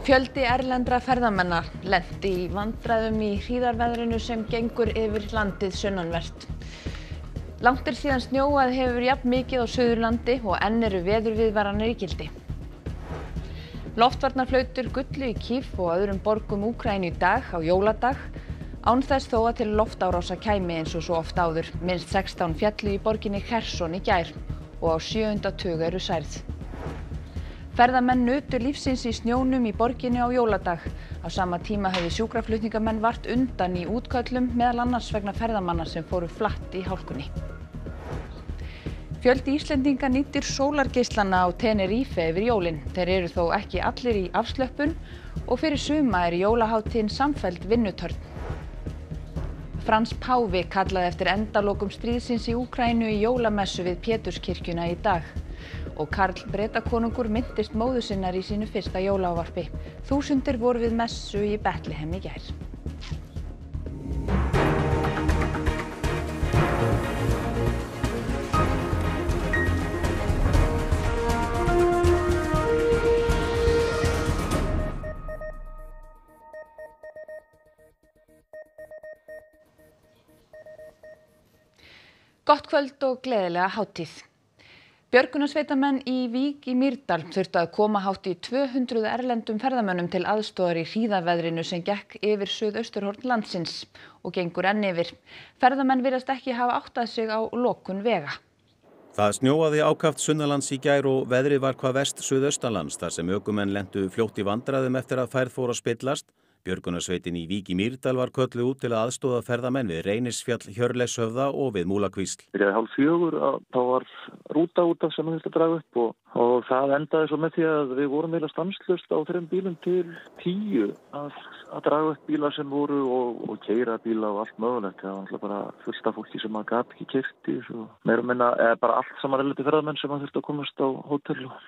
Fjöldi erlendra ferðamanna lenti í vandræðum í hríðarveðrinu sem gengur yfir landið sunnanvert. Langt síðan snjóað hefur jafn mikið á Suðurlandi og enn eru veðurviðvaranir í gildi. Loftvarnarflautur gullu í Kív og öðrum borgum Úkraínu í dag á jóladag, án þess þó að til loftárása kæmi eins og svo oft áður. Minnst 16 féllu í borginni Kherson í gær og á 7. tug eru særð. Ferðamenn nutu lífsins í snjónum í borginni á jóladag. Á sama tíma höfðu sjúkraflutningamenn vart undan í útköllum, meðal annars vegna ferðamanna sem fóru flatt í hálkunni. Fjöldi Íslendinga nýtir sólargeislana á Tenerife yfir jólin. Þeir eru þó ekki allir í afslöppun og fyrir suma jólahátíðin samfelld vinnutörn. Frans páfi kallaði eftir endalokum stríðsins í Úkraínu í jólamessu við Péturskirkjuna í dag. Og Karl Bretakonungur minntist móður sinnar í sínu fyrsta jólaávarpi. Þúsundir voru við messu í Betlehem í gær. Gott kvöld og gleðilega hátíð. Björgunarsveitarmenn í Vík í Mýrdal þurftu að koma hátt í 200 erlendum ferðamönnum til aðstoðar í hríðarveðrinu sem gekk yfir suðausturhorn landsins og gengur enn yfir. Ferðamenn virðast ekki hafa áttað sig á lokun vega. Það snjóaði ákaft sunnanlands í gær og veðrið var hvað verst suðaustanlands þar sem ökumenn lentu fljótt í vandræðum eftir að færð fór að spillast. Björgunarsveitin í Vík í Mýrdal var kölluð út til að aðstoða ferðamenn við Reynisfjall, Hjörleifshöfða og við Múlakvísl. Byrjaði 3:30 þá var rúta út af sem þurfti að draga upp og það endaði svo með því að við vorum eiginlega stanslaust á 3 bílum til 10 að draga upp bíla sem voru og keyra bíla og allt mögulegt. Það var alltaf bara fullt af fólki sem gat ekki keyrt í svo meira minna bara allt saman relati ferðamenn sem þurfti að komast á hótel og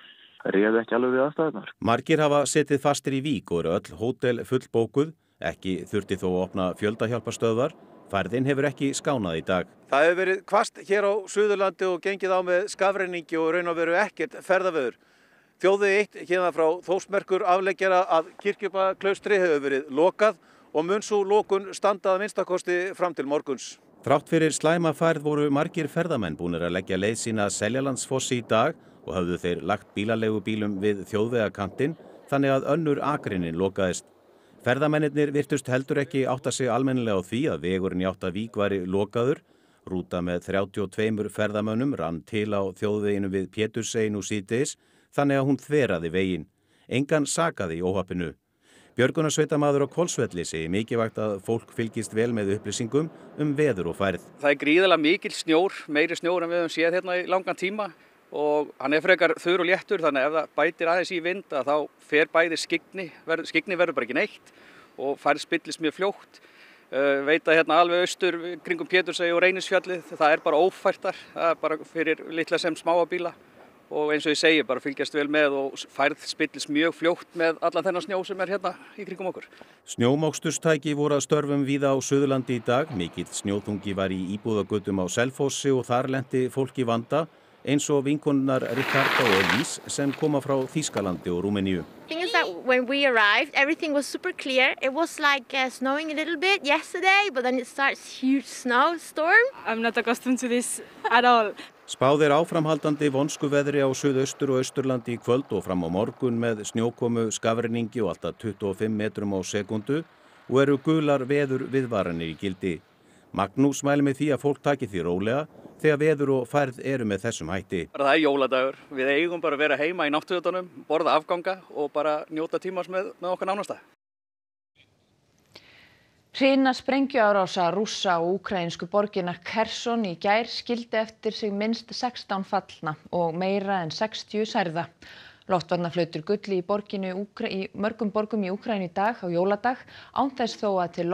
réði ekki alveg við aðstæðurnar. Margir hafa setið fastir í Vík og eru öll hótel fullbókuð. Ekki þurfti þó að opna fjöldahjálparstöðvar. Færðin hefur ekki skánað í dag. Það hefur verið hvasst hér á Suðurlandi og gengið á með skafrenningi og raun og veru ekkert ferðaveður. Þjóðveg 1 hérna frá Þórsmerkur afleggjara að Kirkjubaklaustri hefur verið lokað og mun sú lokun standa að minnstakosti fram til morguns. Þrátt fyrir slæma færð voru margir ferðamenn búnir að leggja leið sína að Seljalandsfossi í dag og höfðu þeir lagt bílaleigubílum við þjóðvegakantinn þannig að önnur akreinin lokaðist. Ferðamennirnir virtust heldur ekki átta sig almennilega á því að vegurinn í átt að Vík væri lokaður. Rúta með 32 ferðamönnum rann til á þjóðveginu við Pétursey nú síðdegis þannig að hún þveraði veginn. Engan sakaði í óhappinu. Björgunarsveitarmaður á Hvolsvelli segir mikilvægt að fólk fylgist vel með upplýsingum veður og færð. Það gríðarlega mikil snjór, meiri snjór en við höfum séð hérna í langan tíma. Og hann frekar þurr og léttur þannig að ef það bætir aðeins í vind þá fer bæði skyggni verður bara ekki neitt og færð spillist mjög fljótt. Veit að hérna alveg austur kringum Pétursey og Reynisfjallið það bara ófært þar, það bara fyrir litla sem smáa bíla og eins og ég segi bara fylgjast vel með og færð spillist mjög fljótt með allan þennan snjó sem hérna í kringum okkur. Snjómokstustæki voru að störfum víða á Suðurlandi í dag. Mikill snjóþungi var í íbúðagötum á Selfossi og þar lenti fólk í vanda. Eins og vinkonurnar Ricardo og Elise sem koma frá Þýskalandi og Rúmeníu. thing is that when we arrived, everything was super clear. It was like snowing a little bit yesterday, but then it starts huge snowstorm. I'm not accustomed to this at all. Spáð áframhaldandi vonskuveðri á Suðaustur- og Austurlandi í kvöld og fram á morgun með snjókomu, skafrenningi og alltaf 25 metrum á sekundu og eru gular veður viðvaranir í gildi. Magnús mælir með því að fólk taki því rólega þegar veður og færð eru með þessum hætti. Það jóladagur. Við eigum bara að vera heima í náttúruunum, borða afganga og bara njóta tímans með okkar nánasta. Hrina sprengjuárása Rússa á úkraínsku borgina Kherson í gær skildi eftir sig minnst 16 fallna og meira en 60 særða. Loftvarnarflautur gulli í mörgum borgum í Úkraínu í dag á jóladag án þess þó að til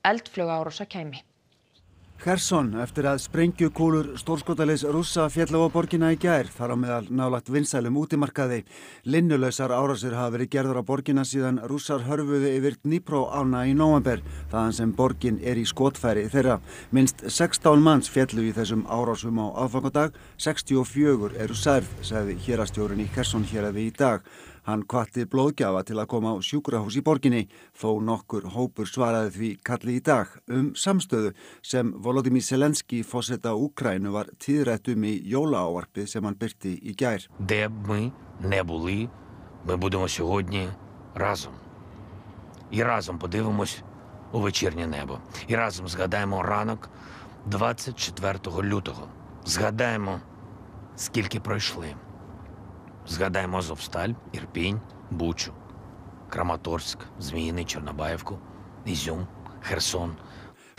eldflaugaárása kæmi. Kherson eftir að sprengjukúlur stórskotaliðs Rússa féll á borgina í gær, þar á meðal nálægt vinsælum útimarkaði. Linnulausar árásir hafa verið gerðar á borgina síðan Rússar hörfuðu yfir Dnipro ána í nóvember, þaðan sem borgin í skotfæri þeirra. Minnst 16 manns féllu í þessum árásum á aðfangadag, 64 eru særð, sagði héraðsstjórinn í Kherson héraði í dag. Hann hvatti blóðgjafa til að koma á sjúkrahús í borginni, þó nokkur hópur svaraði því kalli í dag samstöðu sem Volodymyr Zelensky forseta Úkraínu var tíðrætt í jólaávarpið sem hann birti í gær. Де б ми не були, ми будемо сьогодні разом. І разом подивимось у вечірнє небо. І разом згадаємо ранок 24 лютого. Згадаємо, скільки пройшли. Згадаємо Азовсталь, Ірпінь, Бучу, Краматорськ, Зміїний, Чорнобаївку, Ізюм, Херсон.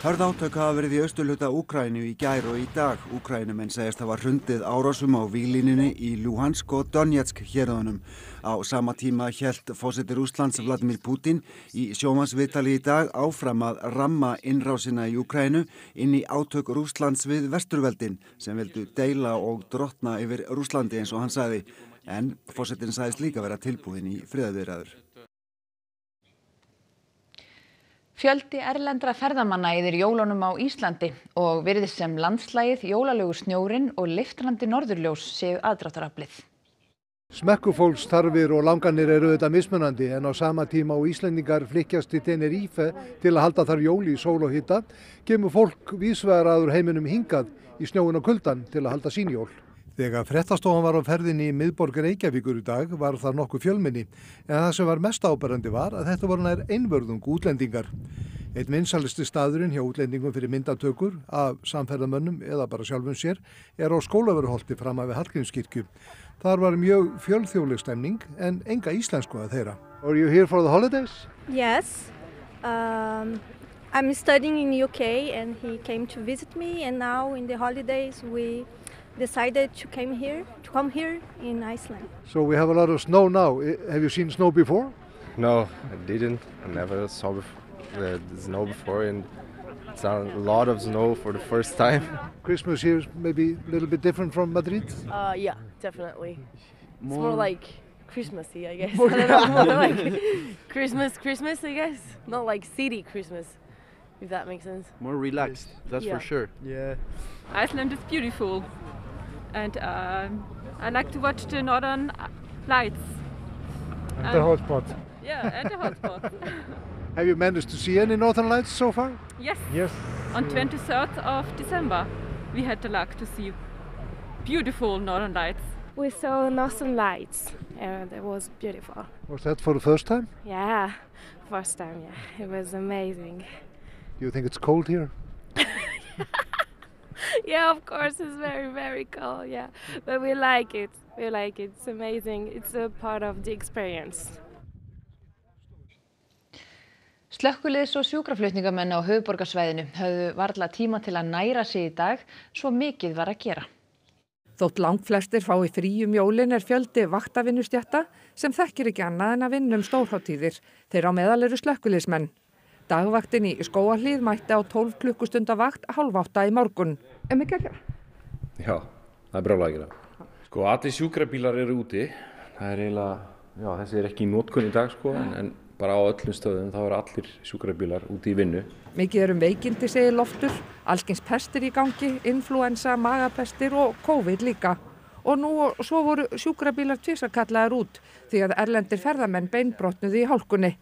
Hörð átök hafa verið í austurhluta Úkraínu í gær og í dag. Úkraínumenn segjast hafa hrundið árásum á víglínunni í Luhansk og Donetsk héruðunum. Á sama tíma hélt forseti Rússlands Vladimir Putin í sjónvarpsviðtali í dag áfram að ramma innrásina í Úkraínu inn í átök Rússlands við vesturveldin sem vildu deila og drottna yfir Rússlandi eins og hann sagði. En forsetinn sagðist líka vera tilbúinn í friðarviðræður. Fjöldi erlendra ferðamanna yfir jólunum á Íslandi og virðist sem landslagið, jólalegu snjórinn og lyftrandi norðurljós séu aðdráttaraflið. Smekkufólksþarfir og langanir eru auðvitað mismunandi en á sama tíma og Íslendingar flykkjast til Tenerife til að halda þar jól í sól og hita, kemur fólk víðsvegar að úr heiminum hingað í snjóinn og kuldann til að halda sín jól. Þegar fréttastofan var á ferðinni í miðborg Reykjavíkur í dag var það nokkuð fjölmenni, en það sem var mest áberandi var að þetta voru nær einvörðung útlendingar. Einn vinsælasti staðurinn hjá útlendingum fyrir myndatökur af samferðamönnum eða bara sjálfum sér á Skólavörðuholti fram af við Hallgrímskirkju. Þar var mjög fjölþjóðleg stemning en enga íslensku að heyra. Are you here for the holidays? Yes. I'm studying in the UK and he came to visit me, and now in the holidays we decided to come here in Iceland. So we have a lot of snow now. Have you seen snow before? No, I didn't. I never saw the snow before, and it's a lot of snow for the first time. Christmas here is maybe a little bit different from Madrid? Yeah, definitely. It's more like Christmassy, I guess. I don't know, more like Christmas, I guess. Not like city Christmas, if that makes sense. More relaxed, that's for sure. Yeah. Iceland is beautiful, and I like to watch the northern lights. And the hotspot. Yeah, and the hotspot. Have you managed to see any northern lights so far? Yes. Yes. On 23rd of December, we had the luck to see beautiful northern lights. We saw northern lights, and it was beautiful. Was that for the first time? Yeah, first time, yeah. It was amazing. Do you think it's cold here? Yeah, of course, it's very, very cold, yeah. But we like it. We like it. It's amazing. It's a part of the experience. Slökkviliðs- og sjúkraflutningamenn á höfuðborgarsvæðinu höfðu varla tíma til að næra sig í dag, svo mikið var að gera. Þótt langflestir fái frí jólin fjöldi vaktavinnustétta sem þekkir ekki annað en að vinna stórhátíðir. Þeir á meðal eru slökkviliðsmenn. Dagvaktin í Skógarhlíð mætti á 12 klukkustunda vakt 7:30 í morgun. Mikið að gera? Já, það brjálæði að gera. Sko, allir sjúkrabílar eru úti. Það eiginlega, já, þessi ekki í notkun í dag, sko, en bara á öllum stöðum þá eru allir sjúkrabílar úti í vinnu. Mikið veikindi, segir Loftur, allskyns pestir í gangi, influensa, magapestir og COVID líka. Og nú og svo voru sjúkrabílar tvisvarkallaðir út því að erlendir ferðamenn beinbrotnuðu í hálkunni.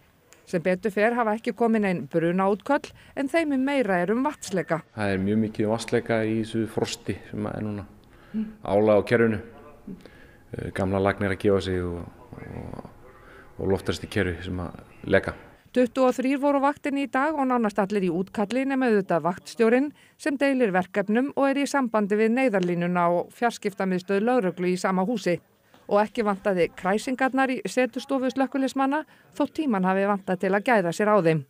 Sem betur fer hafa ekki komin einn brunaútköll en þeim meira vatnsleka. Það mjög mikið vatnsleka í þessu frosti sem núna. Álag á kerfinu. Gamla lagnir að gefa sig og loftrasti kerfi sem leka. 23 voru á vaktinni í dag og nánast allir í útkalli nema auðvitað vaktstjórinn sem deilir verkefnum og í sambandi við neyðarlínuna og fjarskiptamiðstöð lögreglu í sama húsi. Og ekki vantaði kræsingarnar í setustofu slökkviliðsmanna þótt tíman hafi vantað til að gæða sér á þeim.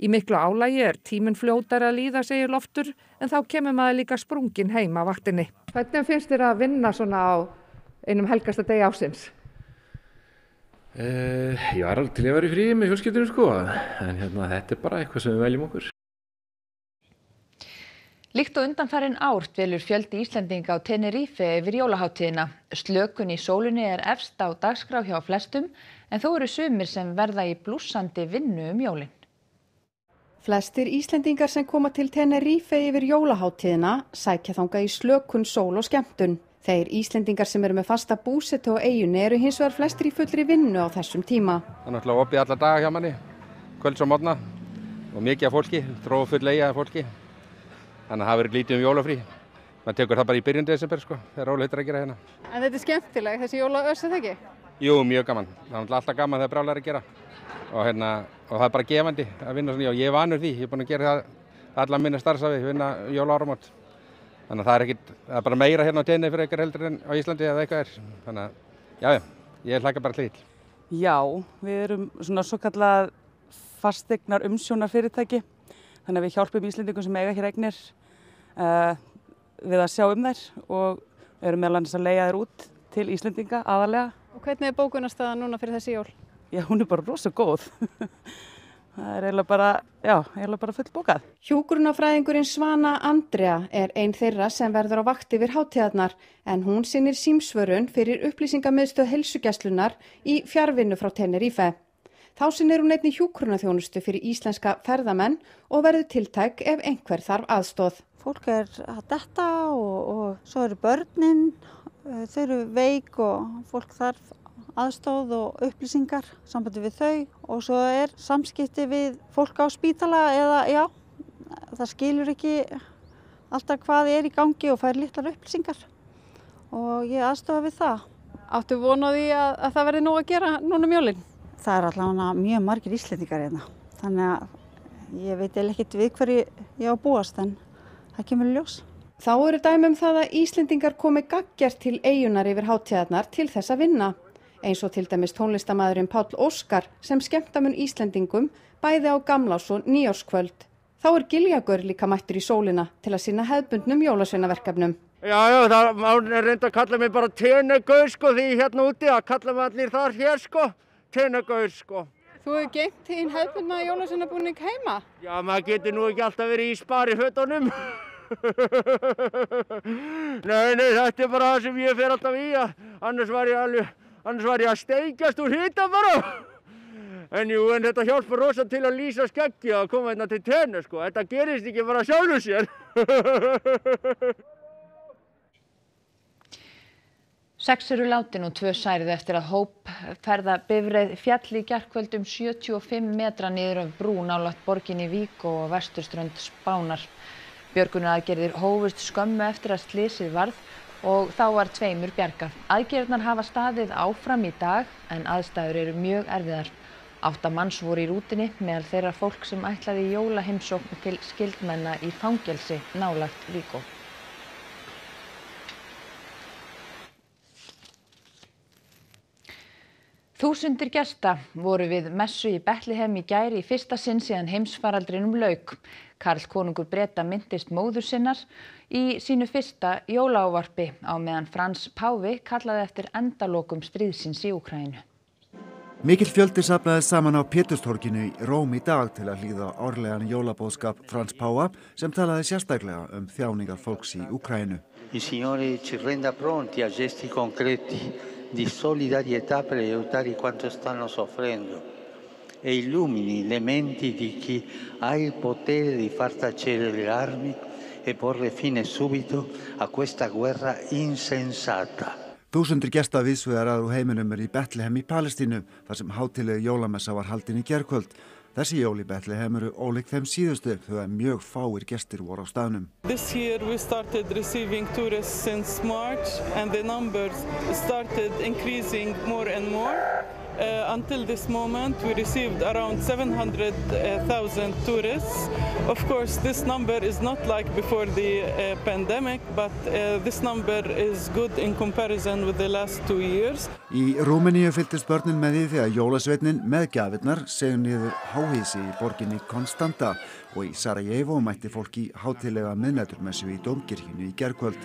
Í miklu álagi tíminn fljótari að líða, segir Loftur, en þá kemur maður líka sprunginn heim af vaktinni. Hvernig finnst þér að vinna svona á einum helgasta degi ársins? Ég var alveg til að vera í fríi með fjölskyldunum, sko, en þetta bara eitthvað sem við veljum okkur. Líkt og undanfarin ár dvelur fjöldi Íslendinga á Tenerife yfir jólahátíðina. Slökun í sólinni efst á dagskrá hjá flestum, en þó eru sumir sem verða í blússandi vinnu jólin. Flestir Íslendingar sem koma til Tenerife yfir jólahátíðina sækja þangað í slökun, sól og skemmtun. Þeir Íslendingar sem eru með fasta búsetu á eyjunni eru hins vegar flestir í fullri vinnu á þessum tíma. Það er náttúrulega opið alla daga hjá manni, kvölds og morgna og mikið af fólki, tróðfull eyja af fólki. Þannig að það verður lítið jólafrí. Man tekur það bara í byrjun desember þegar rólegheitir að gera hérna. En þetta er skemmtileg, þessi jólaöss er það ekki? Jú, mjög gaman. Það er alltaf gaman þegar brjálæðir að gera. Og það er bara gefandi að vinna svona. Ég er vanur því, ég er búinn að gera það allan minna starfsafi, vinna jólaáramót. Þannig að það er bara meira hérna á Tenerife fyrir eitthvað heldur en á Íslandi eða eitthvað er. Þannig að ég hlakka bara til. Já, við erum svona svokallað fasteignar umsjónarfyrirtæki. Þannig að við hjálpum Íslendingum sem eiga hér eignir við að sjá þær og erum meðal annars að leigja þær út til Íslendinga aðalega. Og hvernig er bókunarstaðan núna fyrir þessi jól? Já, hún er bara rosa góð. Það er eiginlega bara full bókað. Hjúkrunarfræðingurinn Svana Andrea er ein þeirra sem verður á vakt yfir hátíðarnar en hún sinnir símsvörun fyrir upplýsingamiðstöð heilsugæslunnar í fjarvinnu frá Tenerife. Þá sinnir hún einnig hjúkrunarþjónustu fyrir íslenska ferðamenn og verður tiltæk ef einhver þarf aðstoð. Fólk er að detta og svo eru börnin, þau eru veik og fólk þarf aðstoð og upplýsingar sambandi við þau og svo er samskipti við fólk á spítala eða það skilur ekki alltaf hvað er í gangi og fær litlar upplýsingar og ég aðstoða við það. Áttu von á því að það verði nóg að gera núna jólin? Það er allavega mjög margir Íslendingar hérna, þannig að ég veit ekkert við hverju ég á að búast en það kemur í ljós. Þá eru dæmi það að Íslendingar komi gaggjart til eyjunnar yfir hátíðarnar til þess að vinna. Eins og til dæmis tónlistarmaðurinn Páll Óskar sem skemmta mun Íslendingum bæði á gamlás og nýjárskvöld. Þá er Giljagaur líka mættur í sólina til að sinna hefðbundnum jólasveinaverkefnum. Já, það má reynda að kalla mig bara Tenagaur því hérna úti, að kalla mig allir þar hér Tenagaur Þú hefur geymt þín hefðbundna jólasveinabúning heima? Já, maður getur nú ekki alltaf verið í sparifötunum. Nei, þetta er bara það sem ég fer alltaf í, annars var ég að steikjast úr hita bara. En þetta hjálpar rosa til að lýsa skeggi að koma hérna til Tenerife, Þetta gerist ekki bara sjálfu sér. 6 eru látin og 2 særð eftir að hópferðabifreið féll í gærkvöld 75 metra niður af brú nálægt borginni Vigo og vesturströnd Spánar. Björgunaraðgerðir hófust skömmu eftir að slysið varð og þá var 2 bjargað. Aðgerðirnar hafa staðið áfram í dag en aðstæður eru mjög erfiðar. 8 manns voru í rútunni meðal þeirra fólk sem ætlaði jólaheimsókn til skyldmenna í fangelsi nálægt Vigo. Þúsundir gesta voru við messu í Betlehem í gær í fyrsta sinn síðan heimsfaraldrinum lauk. Karl konungur Breta minntist móður sinnar í sínu fyrsta jólaávarpi á meðan Frans páfi kallaði eftir endalokum stríðsins í Úkraínu. Mikill fjöldi safnaðist saman á Péturstorginu í Róm í dag til að hlýða árlegan jólaboðskap Frans páfa sem talaði sérstaklega þjáningar fólks í Úkraínu. Il Signore ci renda pronti a gesti concreti di solidarietà per aiutare quanto stanno soffrendo e illumini le menti di chi ha il potere di far tacere le armi e porre fine subito a questa guerra insensata. Þúsundir gesta víðsvegar úr heiminum í Betlehem í Palestínu þar sem hátíðleg jólamessa var haldin í gærkvöld. Þessi jól í Betlehem eru ólík þeim síðustu þegar mjög fáir gestir voru á staðnum. This year we started receiving tourists since March and the numbers started increasing more and more. Until this moment we received around 700,000 tourists. Of course this number is not like before the pandemic, but this number is good in comparison with the last 2 years. Í Rúmeníu fylgdist börnin með því þegar jólasveinninn með gjafirnar segjum niður háhýsi í borginni Konstanta og í Sarajevo mætti fólk í hátíðlega miðnæturmessu í Dómkirkjunni í gærkvöld.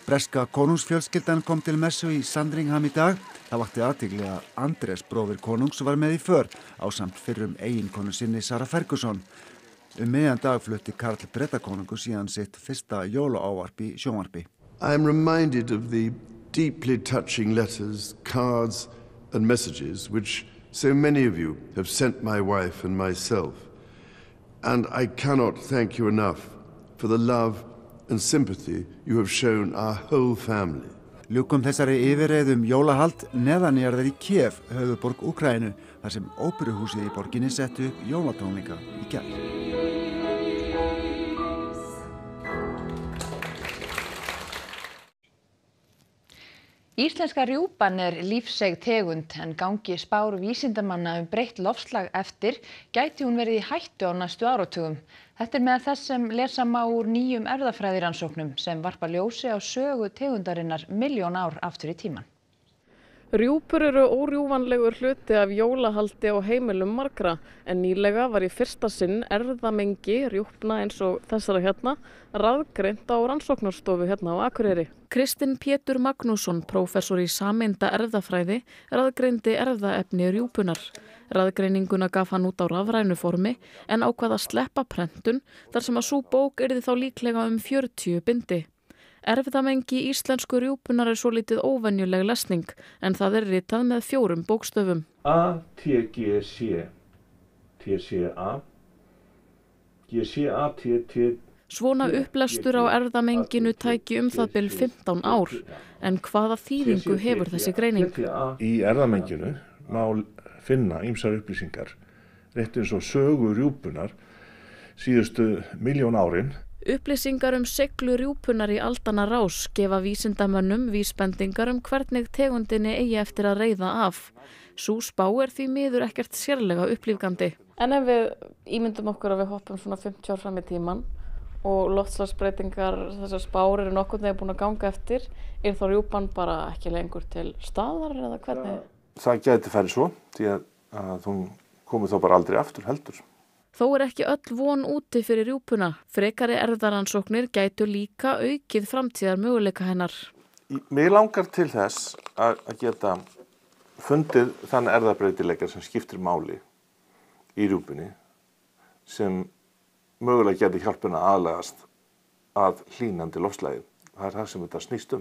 Breska konungsfjölskyldan kom til messu í Sandringham í dag. Það vakti athygli að Andrés bróðir konungs var með í för ásamt fyrrum eiginkonu sinni Sarah Ferguson. Miðjan dag flutti Karl Bretakonungur síðan sitt fyrsta jólaávarp í sjónvarpi. I am reminded of the deeply touching letters, cards and messages which so many of you have sent my wife and myself. And I cannot thank you enough for the love and sympathy you have shown our whole family. Ljúkum þessari yfirreið jólahald neðanjarðar í Kiev, höfuðborg Úkraínu, þar sem óperuhúsið í borginni settu upp jólatónleika í gær. Íslenska rjúpan lífseig tegund en gangi spár vísindamanna breytt loftslag eftir gæti hún verið í hættu á næstu áratugum. Þetta meðal þess sem lesa má úr nýjum erfðafræðirannsóknum sem varpa ljósi á sögu tegundarinnar milljón ár aftur í tímann. Rjúpur eru órjúfanlegur hluti af jólahaldi á heimilum margra en nýlega var í fyrsta sinn erfðamengi rjúpna eins og þessara hérna raðgreint á rannsóknarstofu hérna á Akureyri. Kristinn Pétur Magnússon, prófessor í sameinda erfðafræði, raðgreindi erfðaefni rjúpunar. Raðgreininguna gaf hann út á rafrænu formi en ákvað að sleppa prentun þar sem að sú bók yrði þá líklega 40 bindi. Erfðamengi íslensku rjúpunar svolítið óvenjuleg lesning en það ritað með 4 bókstöfum. A, T, G, C, T, C, A, G, C, A, T, T. Svona upplestur á erfðamenginu tæki það bil 15 ár en hvaða þýðingu hefur þessi greining? Í erfðamenginu má finna ýmsar upplýsingar, rétt eins og sögu rjúpunar síðustu milljón árin. Upplýsingar seiglu rjúpunar í aldanna rás gefa vísindamönnum vísbendingar hvernig tegundinni eigi eftir að reiða af. Sú spá því miður ekkert sérlega upplífgandi. En ef við ímyndum okkur að við hoppum svona 50 ár fram í tímann og loftslagsbreytingar þessar spár nokkurn veginn búin að ganga eftir, þá rjúpan bara ekki lengur til staðar eða hvernig? Það gæti farið svo, því að hún komi þá bara aldrei aftur heldur. Þó ekki öll von úti fyrir rjúpuna. Frekari erfðaransóknir gætu líka aukið framtíðar möguleika hennar. Mig langar til þess að geta fundið þann erfðabreytileika sem skiptir máli í rjúpunni sem mögulega geti hjálpuna aðlagast að hlýnandi loftslagi. Það það sem þetta snýst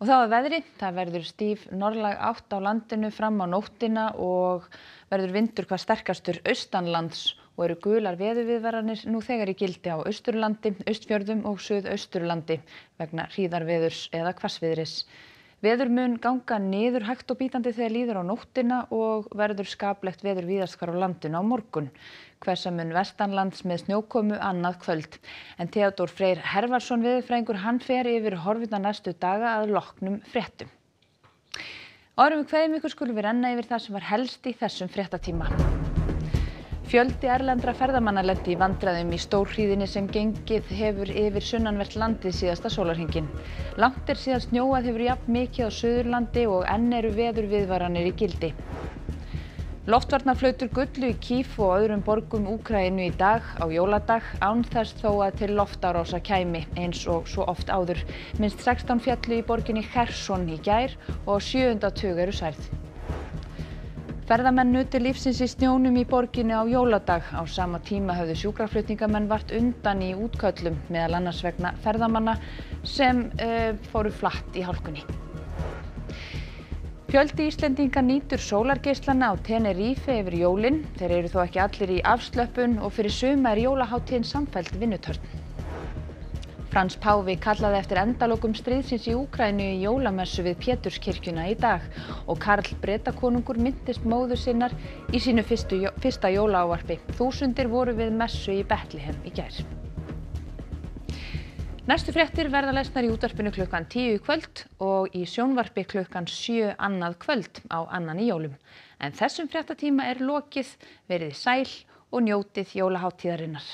Og þá veðri, það verður stíf norðlæg átt á landinu fram á nóttina og verður vindur hvað sterkastur austanlands og eru gular veðurviðvaranir nú þegar í gildi á Austurlandi, Austfjörðum og Suðausturlandi vegna hríðarveðurs eða hvassviðris. Veður mun ganga niður hægt og bítandi þegar líður á nóttina og verður skaplegt veður víðast hvar á landinu á morgun. Hvessa mun vestanlands með snjókomu annað kvöld. En Theodór Freyr Hervarsson veðurfræðingur hann fer yfir horfurnar næstu daga að loknum fréttum. Árum við kveðjum ykkur skulum við renna yfir það sem var helst í þessum fréttatíma. Fjöldi erlendra ferðamanna lenti í vandræðum í stórhríðinni sem gengið hefur yfir sunnanvert landið síðasta sólarhringinn. Langt síðan snjóað hefur jafn mikið á Suðurlandi og enn eru veðurviðvaranir í gildi. Loftvarnarflautur gullu í Kív og öðrum borgum Úkraínu í dag á jóladag án þess þó að til loftárása kæmi eins og svo oft áður. Minnst 16 féllu í borginni Kherson í gær og á 7. tug eru særð. Ferðamenn nutu lífsins í snjónum í borginni á jóladag. Á sama tíma höfðu sjúkraflutningamenn vart undan í útköllum meðal annars vegna ferðamanna sem fóru flatt í hálkunni. Fjöldi Íslendinga nýtur sólargeislana á Tenerife yfir jólin. Þeir eru þó ekki allir í afslöppun og fyrir suma jólahátíðin samfelld vinnutörn. Frans páfi kallaði eftir endalokum stríðsins í Úkraínu í jólamessu við Péturskirkjuna í dag og Karl Bretakonungur minntist móður sinnar í sínu fyrsta jólaávarpi. Þúsundir voru við messu í Betlehem í gær. Næstu fréttir verða lesnar í útvarpinu klukkan 10 í kvöld og í sjónvarpi klukkan 7 annað kvöld á annan í jólum. En þessum fréttatíma lokið, verið sæl og njótið jólahátíðarinnar.